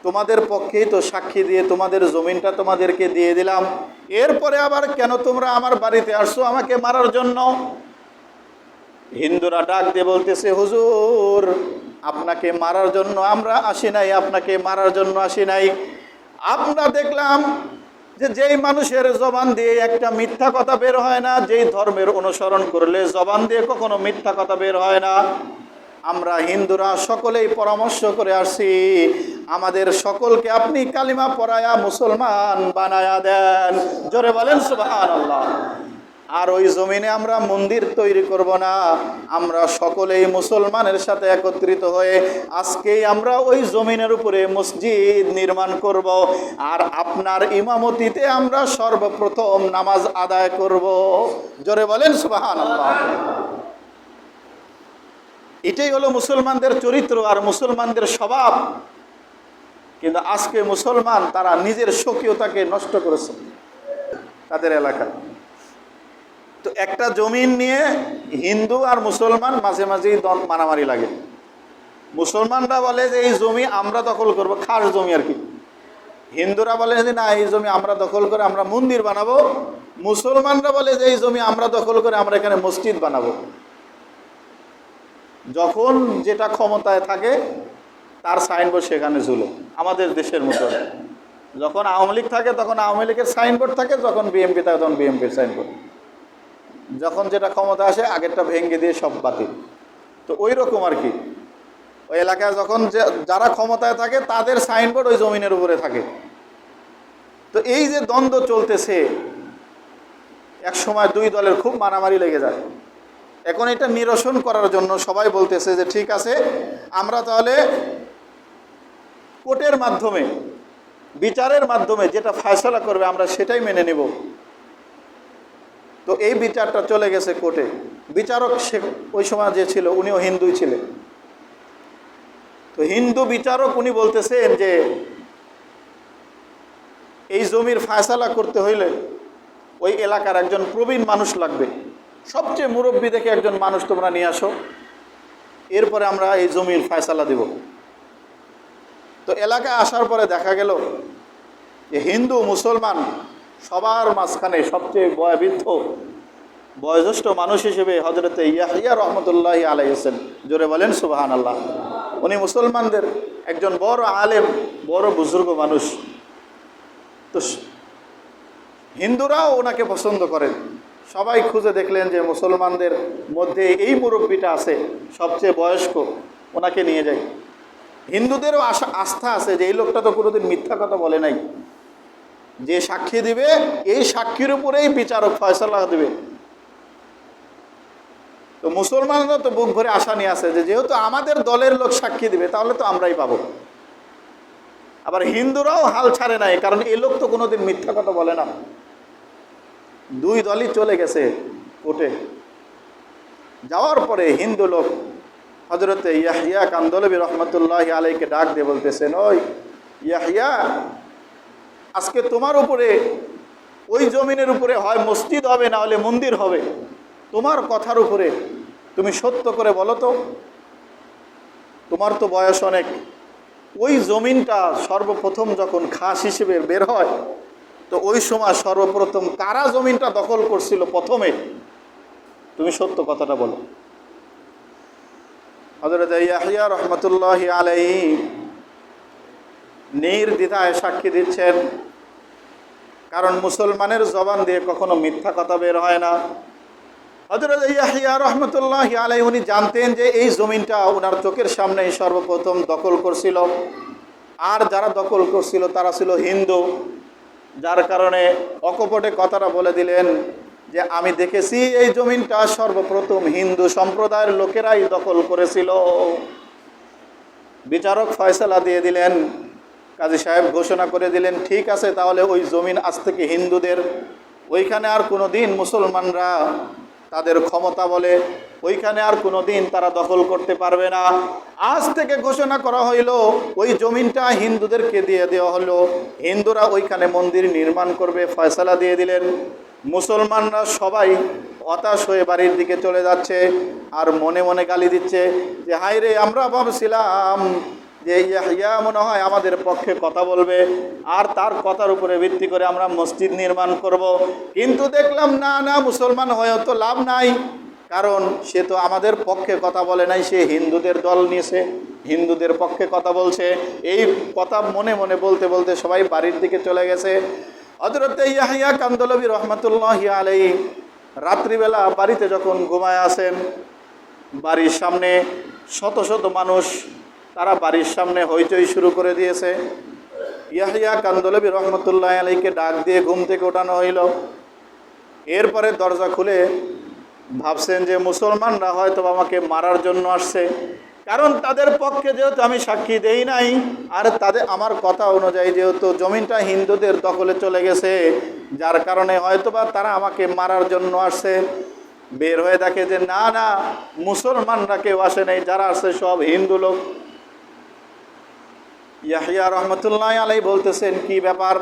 তোমাদের পক্ষেই তো সাক্ষী দিয়ে তোমাদের জমিনটা তোমাদেরকে দিয়ে দিলাম, এরপরে আবার কেন তোমরা আমার বাড়িতে আসছো আমাকে মারার জন্য? হিন্দুরা ডাক দিয়ে বলতেছে, হুজুর আপনাকে মারার জন্য আমরা আসি নাই, আপনাকে মারার জন্য আসি নাই। আমরা দেখলাম যে যেই মানুষের জবান দিয়ে একটা মিথ্যা কথা বের হয় না, যেই ধর্মের অনুসরণ করলে জবান দিয়ে কখনো মিথ্যা কথা বের হয় না, আমরা হিন্দুরা সকলেই পরামর্শ করে আসছি আমাদের সকলকে আপনি কালিমা পড়ায়া মুসলমান বানায়া দেন। জোরে বলেন সুবহানাল্লাহ। আর ওই জমিনে আমরা মন্দির তৈরি করব না, আমরা সকলেই মুসলমানের সাথে একত্রিত হয়ে আজকেই আমরা ওই জমিনের উপরে মসজিদ নির্মাণ করব, আর আপনার ইমামতিতে আমরা সর্বপ্রথম নামাজ আদায় করব। জোরে বলেন সুবহানাল্লাহ। এটাই হলো মুসলমানদের চরিত্র আর মুসলমানদের স্বভাব। কিন্তু আজকে মুসলমান তারা নিজের স্বকীয়তাকে নষ্ট করেছে তাদের এলাকায়। তো একটা জমিন নিয়ে হিন্দু আর মুসলমান মাঝে মাঝেই মারামারি লাগে। মুসলমানরা বলে যে এই জমি আমরা দখল করব, খাস জমি আর কি। হিন্দুরা বলে যে না, এই জমি আমরা দখল করে আমরা মন্দির বানাবো। মুসলমানরা বলে যে এই জমি আমরা দখল করে আমরা এখানে মসজিদ বানাবো। যখন যেটা ক্ষমতায় থাকে তার সাইনবোর্ড সেখানে ঝুলে, আমাদের দেশের মতো। যখন আওয়ামী লীগ থাকে তখন আওয়ামী লীগের সাইনবোর্ড থাকে, যখন বিএনপি থাকে তখন বিএনপির সাইনবোর্ড। যখন যেটা ক্ষমতা আসে আগেরটা ভেঙে দিয়ে সব বাতিল। তো ওই রকম আর কি, ওই এলাকায় যখন যারা ক্ষমতায় থাকে তাদের সাইনবোর্ড ওই জমিনের উপরে থাকে। তো এই যে দ্বন্দ্ব চলতেছে, এক সময় দুই দলের খুব মারামারি লেগে যায়। এখন এটা নিরসন করার জন্য সবাই বলতেছে যে ঠিক আছে, আমরা তাহলে কোর্টের মাধ্যমে, বিচারের মাধ্যমে যেটা ফয়সালা করবে আমরা সেটাই মেনে নেব। তো এই বিচারটা চলে গেছে কোর্টে। বিচারক সে ওই সময় যে ছিল উনিও হিন্দুই ছিলেন। তো হিন্দু বিচারক উনি বলতেছেন যে এই জমির ফয়সালা করতে হইলে ওই এলাকার একজন প্রবীণ মানুষ লাগবে, সবচেয়ে মুরব্বী দেখে একজন মানুষ তোমরা নিয়ে আসো, এরপরে আমরা এই জমির ফয়সালা দেব। তো এলাকায় আসার পরে দেখা গেল যে হিন্দু মুসলমান সবার মাঝখানে সবচেয়ে বয়োবৃদ্ধ বয়োজ্যেষ্ঠ মানুষ হিসেবে হযরতে ইয়াহইয়া রহমতুল্লাহি আলাইহি হোসেন। জোরে বলেন সুবহানাল্লাহ। উনি মুসলমানদের একজন বড় আলেম, বড় বুজুর্গ মানুষ। তো হিন্দুরাও ওনাকে পছন্দ করেন। সবাই খুঁজে দেখলেন যে মুসলমানদের মধ্যে এই মুরব্বীটা আছে সবচেয়ে বয়স্ক, ওনাকে নিয়ে যাই। হিন্দুদেরও আস্থা আছে যে এই লোকটা তো কোনোদিন মিথ্যা কথা বলে নাই, যে সাক্ষী দিবে এই সাক্ষীর উপরেই বিচারক ফয়সালা দেবে। তো মুসলমানরা তো বুক ভরে আশা নিয়ে আছে যে যেহেতু আমাদের দলের লোক সাক্ষী দিবে তাহলে তো আমরাই পাবো। আবার হিন্দুরাও হাল ছাড়ে নাই, কারণ এই লোক তো কোনোদিন মিথ্যা কথা বলে না। দুই দলই চলে গেছে কোর্টে। যাওয়ার পরে হিন্দু লোক হযরতে ইয়াহইয়া কান্দলবী রহমতুল্লাহি আলাইহিকে ডাক দিয়ে বলতেছেন, ওই ইয়াহইয়া, আজকে তোমার উপরে ওই জমিনের উপরে হয় মসজিদ হবে না হলে মন্দির হবে, তোমার কথার উপরে তুমি সত্য করে বলো তো, তোমার তো বয়স অনেক। ওই জমিনটা সর্বপ্রথম যখন খাস হিসেবে বের হয় তো ওই সময় সর্বপ্রথম কারা জমিনটা দখল করছিল প্রথমে, তুমি সত্য কথাটা বলো। হযরত ইয়াহইয়া রহমতুল্লাহি আলাইহি নির্দ্বিধায় সাক্ষী দিচ্ছেন, কারণ মুসলমানের জবান দিয়ে কখনো মিথ্যা কথা বের হয় না। হযরত ইয়াহইয়া রহমতুল্লাহি আলাইহি উনি জানতেন যে এই জমিনটা ওনার চোখের সামনেই সর্বপ্রথম দখল করছিল, আর যারা দখল করছিল তারা ছিল হিন্দু। যার কারণে অকপটে কথাটা বলে দিলেন যে আমি দেখেছি এই জমিনটা সর্বপ্রথম হিন্দু সম্প্রদায়ের লোকেরাই দখল করেছিল। বিচারক ফয়সালা দিয়ে দিলেন, কাজী সাহেব ঘোষণা করে দিলেন, ঠিক আছে তাহলে ওই জমিন আজ থেকে হিন্দুদের, ওইখানে আর কোনো দিন মুসলমানরা তাদের ক্ষমতা বলে ওইখানে আর কোনো দিন তারা দখল করতে পারবে না। আজ থেকে ঘোষণা করা হইল ওই জমিনটা হিন্দুদেরকে দিয়ে দেওয়া হলো, হিন্দুরা ওইখানে মন্দির নির্মাণ করবে, ফয়সালা দিয়ে দিলেন। মুসলমানরা সবাই হতাশ হয়ে বাড়ির দিকে চলে যাচ্ছে আর মনে মনে গালি দিচ্ছে যে হায় রে, আমরা ভাবছিলাম যে ইয়াহইয়া মনে হয় আমাদের পক্ষে কথা বলবে আর তার কথার উপরে ভিত্তি করে আমরা মসজিদ নির্মাণ করব। কিন্তু দেখলাম না না, মুসলমান হয়েও তো লাভ নাই, কারণ সে তো আমাদের পক্ষে কথা বলে নাই, সে হিন্দুদের দল নিয়েছে, হিন্দুদের পক্ষে কথা বলছে। এই কথা মনে মনে বলতে বলতে সবাই বাড়ির দিকে চলে গেছে। হযরত ইয়াহইয়া কান্দলবী রহমাতুল্লাহি আলাইহি রাত্রিবেলা বাড়িতে যখন ঘুমায় আছেন, বাড়ির সামনে শত শত মানুষ, তারা বাড়ির সামনে হইচই শুরু করে দিয়েছে। ইয়াহইয়া কান্দলবী রহমতুল্লাহি আলাইহিকে ডাক দিয়ে ঘুম থেকে ওঠানো হইল। এরপরে দরজা খুলে ভাবছেন যে মুসলমানরা হয়তো আমাকে মারার জন্য আসছে, কারণ তাদের পক্ষে যেহেতু আমি সাক্ষী দেই নাই, আর তাদের আমার কথা অনুযায়ী যেহেতু জমিনটা হিন্দুদের দখলে চলে গেছে, যার কারণে হয়তোবা তারা আমাকে মারার জন্য আসছে। বের হয়ে দেখে যে না না, মুসলমানরা কেউ আসে নাই, যারা আসছে সব হিন্দু লোক। ইয়াহইয়া রহমতুল্লাহি আলাইহি বলতেছেন, কি ব্যাপার?